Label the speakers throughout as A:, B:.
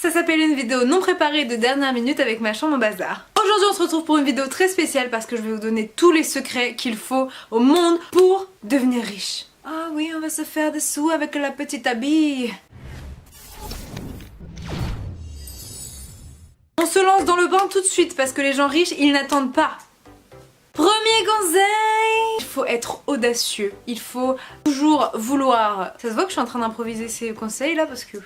A: Ça s'appelle une vidéo non préparée de dernière minute avec ma chambre au bazar. Aujourd'hui on se retrouve pour une vidéo très spéciale parce que je vais vous donner tous les secrets qu'il faut au monde pour devenir riche. Ah oui, on va se faire des sous avec la petite habille. On se lance dans le bain tout de suite parce que les gens riches, ils n'attendent pas. Premier conseil, il faut être audacieux, il faut toujours vouloir. Ça se voit que je suis en train d'improviser ces conseils là parce que...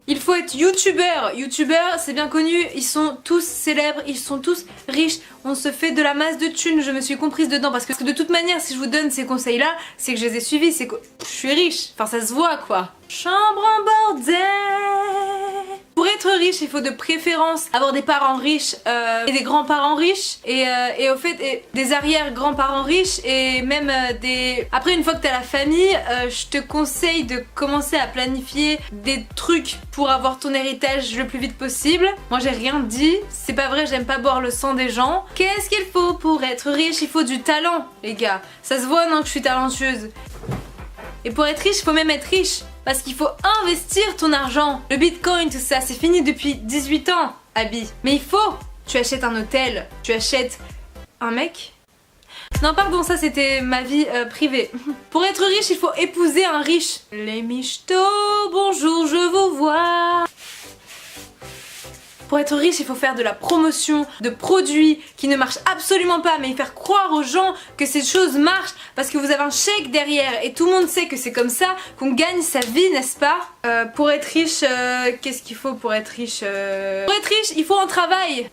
A: Il faut être youtubeur. Youtubeur, c'est bien connu, ils sont tous célèbres, ils sont tous riches, on se fait de la masse de thunes, je me suis comprise dedans parce que de toute manière si je vous donne ces conseils là, c'est que je les ai suivis, c'est que je suis riche, enfin ça se voit quoi. Chambre en bordel. Pour être riche, il faut de préférence avoir des parents riches et des grands-parents riches et au fait des arrière-grands-parents riches et même des... Après une fois que t'as la famille, je te conseille de commencer à planifier des trucs pour avoir ton héritage le plus vite possible. Moi j'ai rien dit, c'est pas vrai, j'aime pas boire le sang des gens. Qu'est-ce qu'il faut pour être riche? Il faut du talent les gars. Ça se voit non que je suis talentueuse. Et pour être riche, il faut même être riche. Parce qu'il faut investir ton argent. Le bitcoin, tout ça, c'est fini depuis 18 ans, Abby. Mais il faut. Tu achètes un hôtel, tu achètes un mec. Non, pardon, ça c'était ma vie privée. Pour être riche, il faut épouser un riche. Les michtos, bonjour, je vous vois. Pour être riche, il faut faire de la promotion de produits qui ne marchent absolument pas, mais faire croire aux gens que ces choses marchent parce que vous avez un chèque derrière et tout le monde sait que c'est comme ça qu'on gagne sa vie, n'est-ce pas? Pour être riche, qu'est-ce qu'il faut pour être riche? Pour être riche, il faut un travail.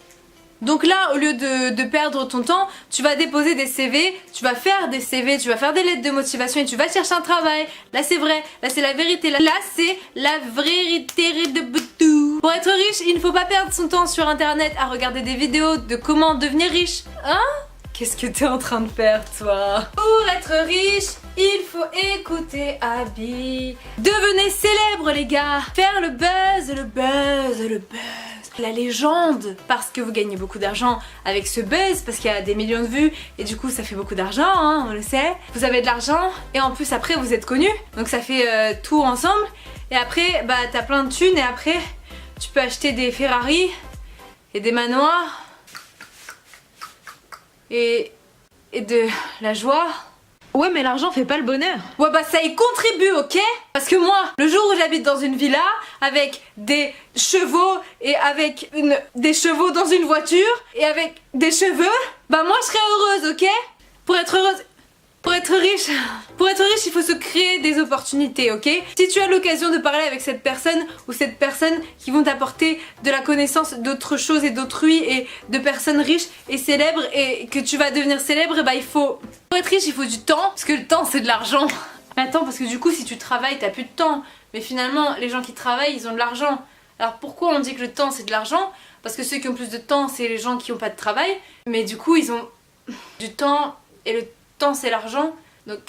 A: Donc là, au lieu de perdre ton temps, tu vas déposer des CV, tu vas faire des CV, tu vas faire des lettres de motivation et tu vas chercher un travail. Là c'est vrai, là c'est la vérité, là c'est la vérité de Boutou. Pour être riche, il ne faut pas perdre son temps sur internet à regarder des vidéos de comment devenir riche. Hein? Qu'est-ce que t'es en train de faire toi? Pour être riche, il faut écouter Abby. Devenez célèbre les gars. Faire le buzz, le buzz, le buzz. La légende, parce que vous gagnez beaucoup d'argent avec ce buzz, parce qu'il y a des millions de vues et du coup ça fait beaucoup d'argent, hein, on le sait. Vous avez de l'argent et en plus après vous êtes connu, donc ça fait tout ensemble. Et après bah t'as plein de thunes et après tu peux acheter des Ferrari et des manoirs et de la joie.
B: Ouais mais l'argent fait pas le bonheur.
A: Ouais bah ça y contribue, ok? Parce que moi, le jour où j'habite dans une villa avec des chevaux et avec des chevaux dans une voiture et avec des cheveux, bah moi je serais heureuse, ok? Pour être heureuse, pour être riche, il faut se créer des opportunités, ok? Si tu as l'occasion de parler avec cette personne ou cette personne qui vont t'apporter de la connaissance d'autres choses et d'autrui et de personnes riches et célèbres et que tu vas devenir célèbre, bah il faut... Pour être riche, il faut du temps, parce que le temps c'est de l'argent. Mais attends, parce que du coup si tu travailles, t'as plus de temps. Mais finalement, les gens qui travaillent, ils ont de l'argent. Alors pourquoi on dit que le temps c'est de l'argent? Parce que ceux qui ont plus de temps, c'est les gens qui ont pas de travail. Mais du coup, ils ont du temps et le temps c'est l'argent. Donc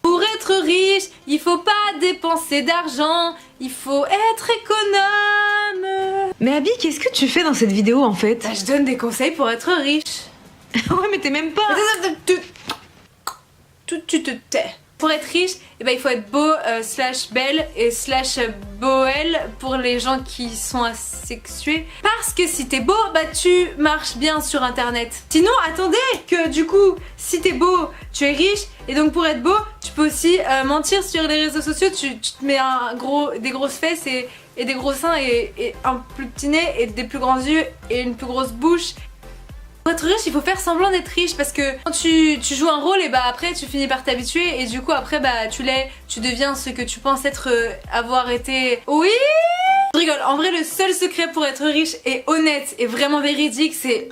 A: pour être riche, il faut pas dépenser d'argent, il faut être économe.
B: Mais Abby, qu'est-ce que tu fais dans cette vidéo en fait?
A: Bah, je donne des conseils pour être riche.
B: Ouais mais t'es même pas...
A: Tu te tais. Pour être riche, eh ben, il faut être beau slash belle et slash boel pour les gens qui sont asexués. Parce que si t'es beau, bah tu marches bien sur internet. Sinon, attendez, que du coup, si t'es beau, tu es riche. Et donc pour être beau, tu peux aussi mentir sur les réseaux sociaux. Tu te mets des grosses fesses et des gros seins et un plus petit nez et des plus grands yeux et une plus grosse bouche. Pour être riche, il faut faire semblant d'être riche parce que quand tu joues un rôle et bah après tu finis par t'habituer et du coup après bah tu deviens ce que tu penses être avoir été. Oui. Je rigole, en vrai le seul secret pour être riche et honnête et vraiment véridique c'est...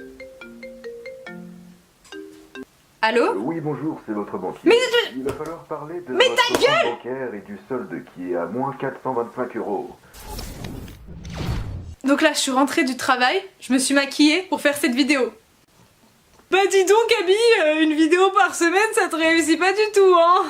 A: Allô?
C: Oui, bonjour, c'est votre banquier.
A: Mais
C: il va falloir parler de
A: mais
C: votre
A: ta
C: compte
A: gueule
C: bancaire et du solde qui est à moins 425 €.
A: Donc là je suis rentrée du travail, je me suis maquillée pour faire cette vidéo. Bah dis donc Abby, une vidéo par semaine ça te réussit pas du tout hein.